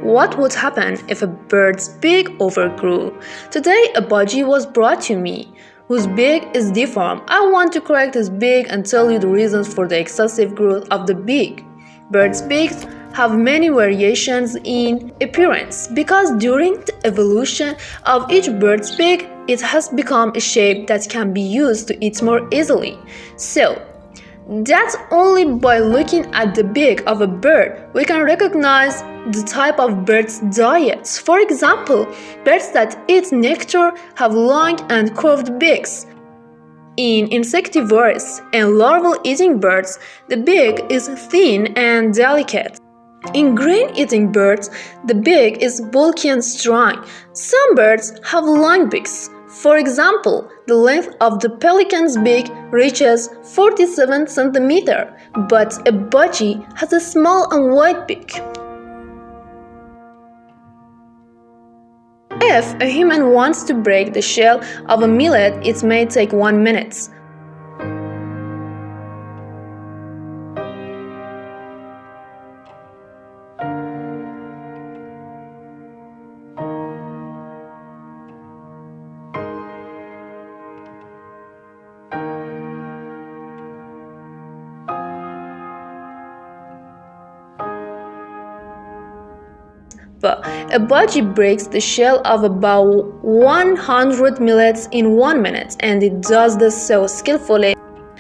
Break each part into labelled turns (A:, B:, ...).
A: What would happen if a bird's beak overgrew? Today, a budgie was brought to me, whose beak is deformed. I want to correct his beak and tell you the reasons for the excessive growth of the beak. Birds' beaks have many variations in appearance because during the evolution of each bird's beak, it has become a shape that can be used to eat more easily. So, that's only by looking at the beak of a bird we can recognize the type of bird's diets. For example, birds that eat nectar have long and curved beaks. In insectivorous and larval-eating birds, the beak is thin and delicate. In grain-eating birds, the beak is bulky and strong. Some birds have long beaks. For example, the length of the pelican's beak reaches 47 cm, but a budgie has a small and wide beak. If a human wants to break the shell of a millet, it may take 1 minute. A budgie breaks the shell of about 100 millets in 1 minute, and it does this so skillfully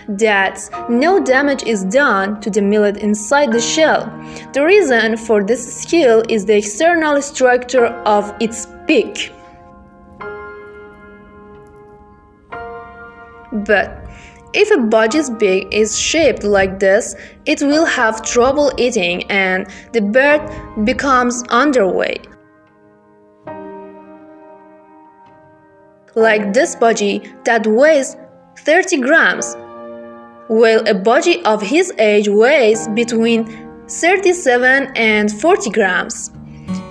A: that no damage is done to the millet inside the shell. The reason for this skill is the external structure of its beak. But if a budgie's beak is shaped like this, it will have trouble eating and the bird becomes underweight. Like this budgie that weighs 30 grams, while a budgie of his age weighs between 37 and 40 grams.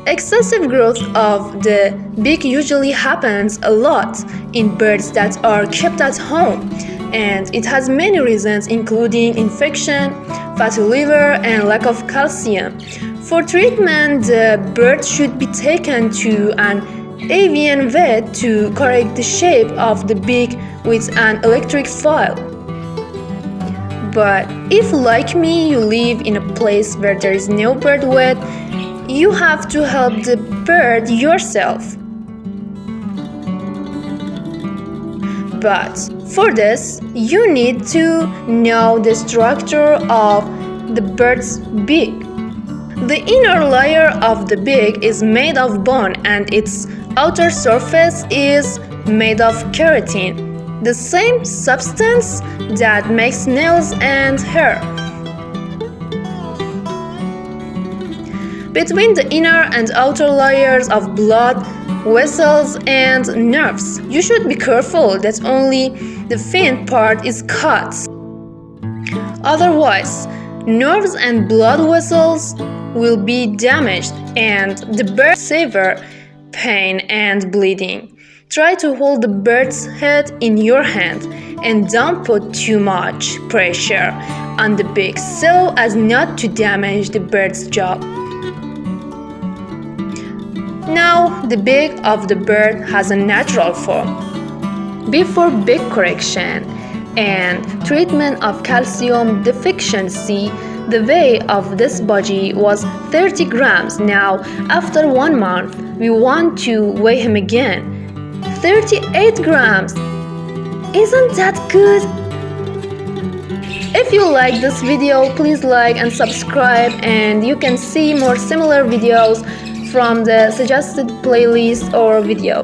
A: Excessive growth of the beak usually happens a lot in birds that are kept at home, and it has many reasons including infection, fatty liver, and lack of calcium. For treatment, the bird should be taken to an avian vet to correct the shape of the beak with an electric file. But if, like me, you live in a place where there is no bird vet, you have to help the bird yourself. But for this, you need to know the structure of the bird's beak. The inner layer of the beak is made of bone and its outer surface is made of keratin, the same substance that makes nails and hair. Between the inner and outer layers of blood, vessels, and nerves, you should be careful that only the thin part is cut. Otherwise, nerves and blood vessels will be damaged and the bird severe pain and bleeding. Try to hold the bird's head in your hand and don't put too much pressure on the beak so as not to damage the bird's jaw. Now, the beak of the bird has a natural form. Before beak correction and treatment of calcium deficiency, the weight of this budgie was 30 grams. Now, after 1 month, we want to weigh him again. 38 grams. Isn't that good? If you like this video, please like and subscribe, and you can see more similar videos from the suggested playlist or video.